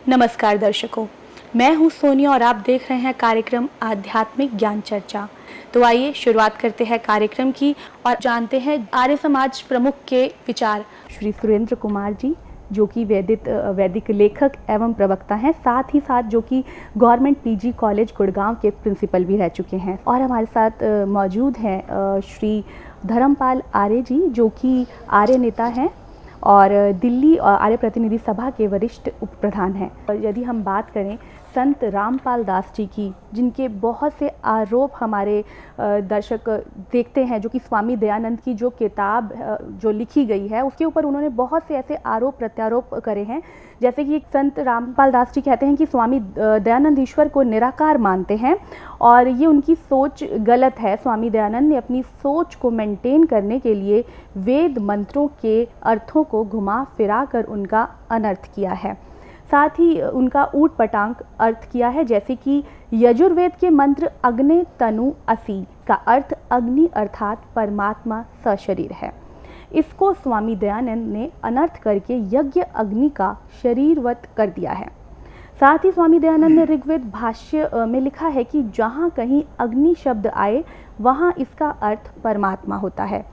नमस्कार दर्शकों, मैं हूं सोनिया और आप देख रहे हैं कार्यक्रम आध्यात्मिक ज्ञान चर्चा। तो आइए शुरुआत करते हैं कार्यक्रम की और जानते हैं आर्य समाज प्रमुख के विचार। श्री सुरेंद्र कुमार जी, जो कि वैदिक लेखक एवं प्रवक्ता हैं, साथ ही साथ जो कि गवर्नमेंट पीजी कॉलेज गुड़गांव के प्रिंसिपल भी रह चुके हैं। और हमारे साथ मौजूद हैं श्री धर्मपाल आर्य जी, जो कि आर्य नेता हैं और दिल्ली आर्य प्रतिनिधि सभा के वरिष्ठ उप प्रधान हैं। यदि हम बात करें संत रामपाल दास जी की, जिनके बहुत से आरोप हमारे दर्शक देखते हैं, जो कि स्वामी दयानंद की जो किताब जो लिखी गई है उसके ऊपर उन्होंने बहुत से ऐसे आरोप प्रत्यारोप करे हैं। जैसे कि संत रामपाल दास जी कहते हैं कि स्वामी दयानंद ईश्वर को निराकार मानते हैं और ये उनकी सोच गलत है। स्वामी दयानंद ने अपनी सोच को मेंटेन करने के लिए वेद मंत्रों के अर्थों को घुमा फिरा कर उनका अनर्थ किया है। साथ ही उनका ऊट पटांग अर्थ किया है, जैसे कि यजुर्वेद के मंत्र अग्ने तनु असि का अर्थ अग्नि अर्थात परमात्मा सशरीर है। इसको स्वामी दयानंद ने अनर्थ करके यज्ञ अग्नि का शरीरवत कर दिया है। साथ ही स्वामी दयानंद ने ऋग्वेद भाष्य में लिखा है कि जहाँ कहीं अग्नि शब्द आए वहाँ इसका अर्थ परमात्मा होता है।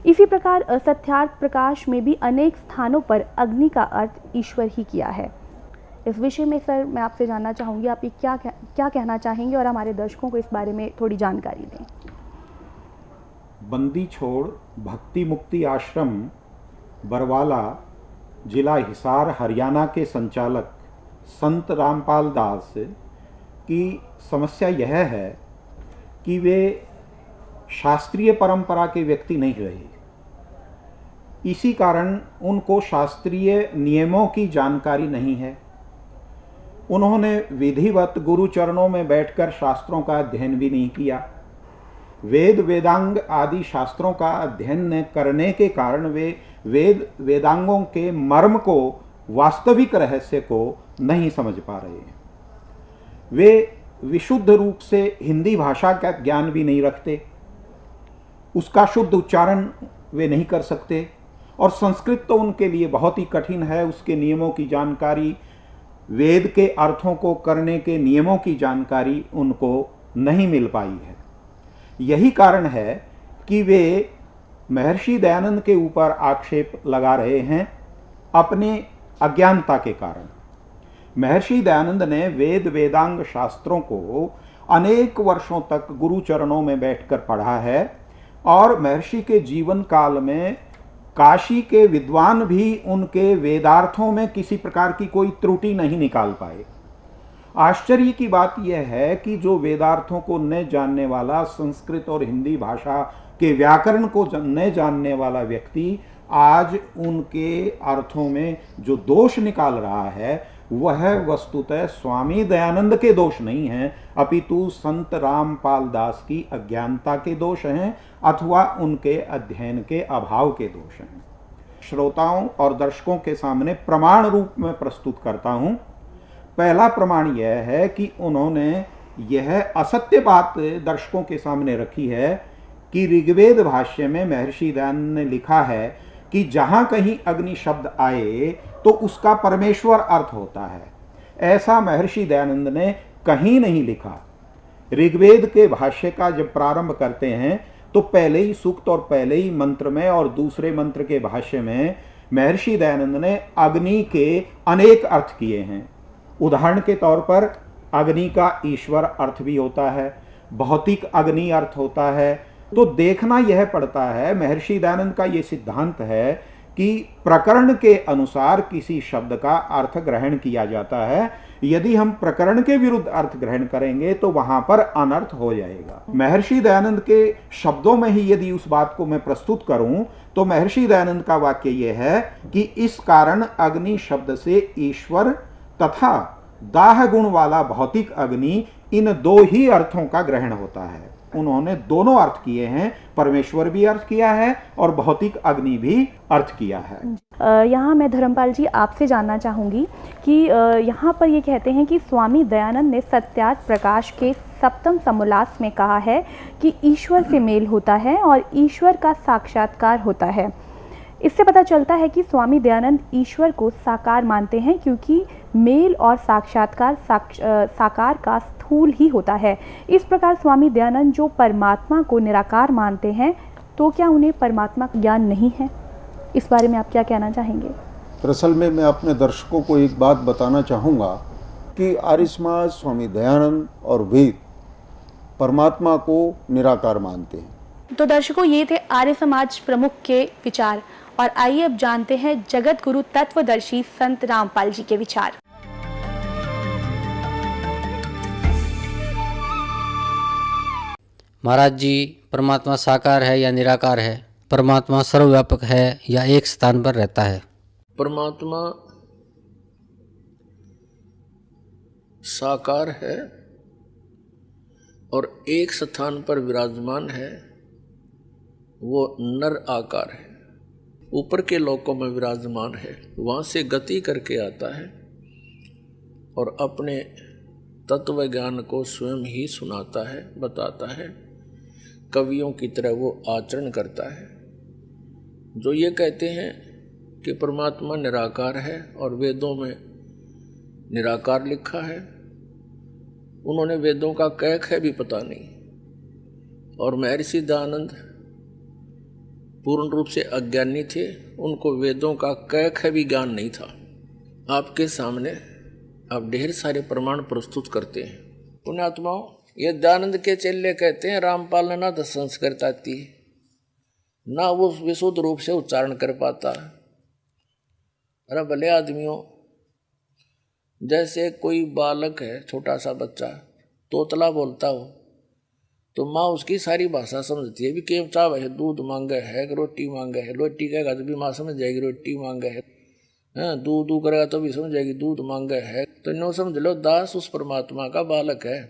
इसी प्रकार सत्यार्थ प्रकाश में भी अनेक स्थानों पर अग्नि का अर्थ ईश्वर ही किया है। इस विषय में सर मैं आपसे जानना चाहूँगी, आप ये क्या कहना चाहेंगे और हमारे दर्शकों को इस बारे में थोड़ी जानकारी दें। बंदी छोड़ भक्ति मुक्ति आश्रम बरवाला, जिला हिसार, हरियाणा के संचालक संत रामपाल दास की समस्या यह है कि वे शास्त्रीय परंपरा के व्यक्ति नहीं रहे। इसी कारण उनको शास्त्रीय नियमों की जानकारी नहीं है। उन्होंने विधिवत गुरु चरणों में बैठकर शास्त्रों का अध्ययन भी नहीं किया। वेद वेदांग आदि शास्त्रों का अध्ययन न करने के कारण वे वेदांगों के मर्म को, वास्तविक रहस्य को नहीं समझ पा रहे हैं। वे विशुद्ध रूप से हिंदी भाषा का ज्ञान भी नहीं रखते, उसका शुद्ध उच्चारण वे नहीं कर सकते और संस्कृत तो उनके लिए बहुत ही कठिन है। उसके नियमों की जानकारी, वेद के अर्थों को करने के नियमों की जानकारी उनको नहीं मिल पाई है। यही कारण है कि वे महर्षि दयानंद के ऊपर आक्षेप लगा रहे हैं अपने अज्ञानता के कारण। महर्षि दयानंद ने वेद वेदांग शास्त्रों को अनेक वर्षों तक गुरु चरणों में बैठकर पढ़ा है और महर्षि के जीवन काल में काशी के विद्वान भी उनके वेदार्थों में किसी प्रकार की कोई त्रुटि नहीं निकाल पाए। आश्चर्य की बात यह है कि जो वेदार्थों को न जानने वाला, संस्कृत और हिंदी भाषा के व्याकरण को न जानने वाला व्यक्ति आज उनके अर्थों में जो दोष निकाल रहा है वह वस्तुतः स्वामी दयानंद के दोष नहीं हैं, अपितु संत रामपाल दास की अज्ञानता के दोष हैं अथवा उनके अध्ययन के अभाव के दोष हैं। श्रोताओं और दर्शकों के सामने प्रमाण रूप में प्रस्तुत करता हूं। पहला प्रमाण यह है कि उन्होंने यह असत्य बात दर्शकों के सामने रखी है कि ऋग्वेद भाष्य में महर्षि दयानंद ने लिखा है कि जहां कहीं अग्नि शब्द आए तो उसका परमेश्वर अर्थ होता है। ऐसा महर्षि दयानंद ने कहीं नहीं लिखा। ऋग्वेद के भाष्य का जब प्रारंभ करते हैं तो पहले ही सूक्त और पहले ही मंत्र में और दूसरे मंत्र के भाष्य में महर्षि दयानंद ने अग्नि के अनेक अर्थ किए हैं। उदाहरण के तौर पर अग्नि का ईश्वर अर्थ भी होता है, भौतिक अग्नि अर्थ होता है। तो देखना यह पड़ता है, महर्षि दयानंद का यह सिद्धांत है कि प्रकरण के अनुसार किसी शब्द का अर्थ ग्रहण किया जाता है। यदि हम प्रकरण के विरुद्ध अर्थ ग्रहण करेंगे तो वहां पर अनर्थ हो जाएगा। महर्षि दयानंद के शब्दों में ही यदि उस बात को मैं प्रस्तुत करूं तो महर्षि दयानंद का वाक्य यह है कि इस कारण अग्नि शब्द से ईश्वर तथा दाह गुण वाला भौतिक अग्नि, इन दो ही अर्थों का ग्रहण होता है। उन्होंने दोनों अर्थ किए हैं, परमेश्वर भी अर्थ किया है और भौतिक अग्नि भी अर्थ किया है। यहाँ मैं धर्मपाल जी आपसे जानना चाहूँगी कि यहाँ पर ये कहते हैं कि स्वामी दयानंद ने सत्यार्थ प्रकाश के सप्तम समोल्लास में कहा है कि ईश्वर से मेल होता है और ईश्वर का साक्षात्कार होता है। इससे पता चलता है कि स्वामी दयानंद ईश्वर को साकार मानते हैं, क्योंकि मेल और साक्षात्कार साकार का स्थूल ही होता है। इस प्रकार स्वामी दयानंद जो परमात्मा को निराकार मानते हैं, तो क्या उन्हें परमात्मा का ज्ञान नहीं है? इस बारे में आप क्या कहना चाहेंगे? दरअसल में मैं अपने दर्शकों को एक बात बताना चाहूँगा कि आर्य समाज, स्वामी दयानंद और वेद परमात्मा को निराकार मानते हैं। तो दर्शकों, ये थे आर्य समाज प्रमुख के विचार, और आइए अब जानते हैं जगत गुरु तत्वदर्शी संत रामपाल जी के विचार। महाराज जी, परमात्मा साकार है या निराकार है? परमात्मा सर्वव्यापक है या एक स्थान पर रहता है? परमात्मा साकार है और एक स्थान पर विराजमान है, वो नर आकार है। ऊपर के लोकों में विराजमान है, वहाँ से गति करके आता है और अपने तत्व ज्ञान को स्वयं ही सुनाता है, बताता है। कवियों की तरह वो आचरण करता है। जो ये कहते हैं कि परमात्मा निराकार है और वेदों में निराकार लिखा है, उन्होंने वेदों का कैक है भी पता नहीं। और महर्षि दयानंद पूर्ण रूप से अज्ञानी थे, उनको वेदों का कैक है भी ज्ञान नहीं था। आपके सामने आप ढेर सारे प्रमाण प्रस्तुत करते हैं। पुण्यात्माओं, ये दयानंद के चेले कहते हैं रामपाल ने ना तो संस्कृत आती, ना वो विशुद्ध रूप से उच्चारण कर पाता। अरे भले आदमियों, जैसे कोई बालक है, छोटा सा बच्चा तोतला बोलता हो तो माँ उसकी सारी भाषा समझती है। भी केव चाव है, दूध मांगे है, रोटी मांगे है, रोटी कहेगा तो भी माँ समझ जाएगी रोटी मांगे है। दूध दू करेगा तो भी समझ जाएगी दूध मांगे है। तो नो समझ लो, दास उस परमात्मा का बालक है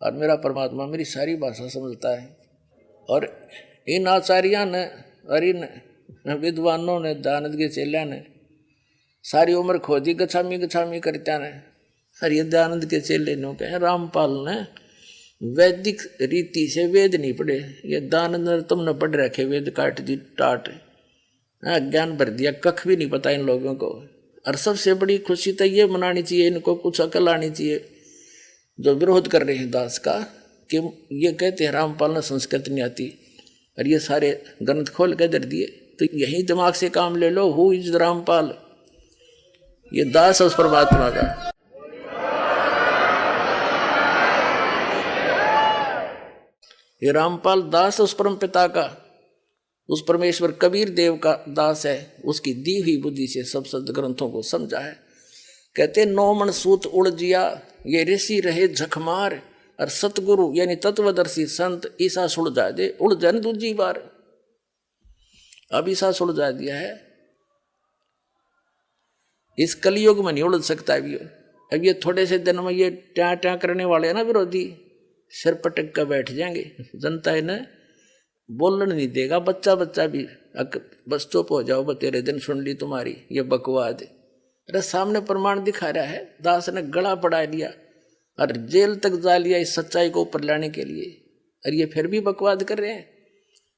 और मेरा परमात्मा मेरी सारी भाषा समझता है। और इन आचार्यों ने और इन विद्वानों ने, दयानंद के चेलिया ने सारी उम्र खोदी गछामी गछामी करत्या ने। और ये दयानंद के चेले नो कहे रामपाल ने वैदिक रीति से वेद नहीं पढ़े, ये दयानंद ने तुमने पढ़ रखे वेद काट दी टाट, ज्ञान भर दिया, कख भी नहीं पता इन लोगों को। और सबसे बड़ी खुशी तो ये मनानी चाहिए, इनको कुछ अकल आनी चाहिए जो विरोध कर रहे हैं दास का, कि ये कहते हैं रामपाल ने संस्कृत नहीं आती और ये सारे ग्रंथ खोल के दर दिए। तो यही दिमाग से काम ले लो, हु इज रामपाल? ये दास उस परमात्मा का। ये रामपाल दास उस परम पिता का, उस परमेश्वर कबीर देव का दास है। उसकी दी हुई बुद्धि से सब सद ग्रंथों को समझा है। कहते 9 मन सूत उड़ जिया, ये ऋषि रहे झकमार, और सतगुरु यानी तत्वदर्शी संत ईसा सुलझा दे। उड़ जाए दूसरी बार, अब ईसा सुलझा दिया है। इस कलयुग में नहीं उड़ सकता अभी। अब ये थोड़े से दिन में ये ट्या ट्या करने वाले हैं ना विरोधी, सिर पटक कर बैठ जाएंगे। जनता इन्हें बोलने नहीं देगा। बच्चा बच्चा भी बस चुप हो जाओ, तेरे दिन सुन ली तुम्हारी ये बकवाद। अरे सामने प्रमाण दिखा रहा है, दास ने गला पड़ा लिया और जेल तक जा लिया इस सच्चाई को ऊपर लाने के लिए, और ये फिर भी बकवाद कर रहे हैं।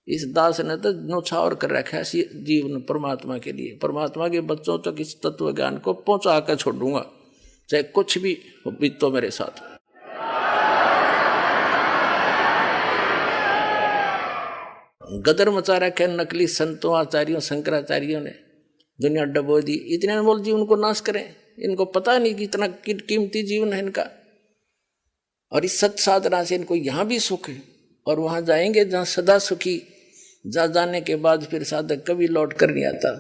इस दास ने तो न्यौछावर कर रखा है जीवन परमात्मा के लिए। परमात्मा के बच्चों तक इस तत्व ज्ञान को पहुंचा कर छोड़ूंगा, चाहे कुछ भी बीतो मेरे साथ। गदर मचा रखा है नकली संतों, आचार्यों, शंकराचार्यों ने। दुनिया डबो दी, इतने बोल जी उनको नाश करें। इनको पता नहीं कि इतना कीमती जीवन है इनका, और इस सत साधना से इनको यहाँ भी सुख है और वहाँ जाएंगे जहाँ सदा सुखी। जा जाने के बाद फिर साधक कभी लौट कर नहीं आता।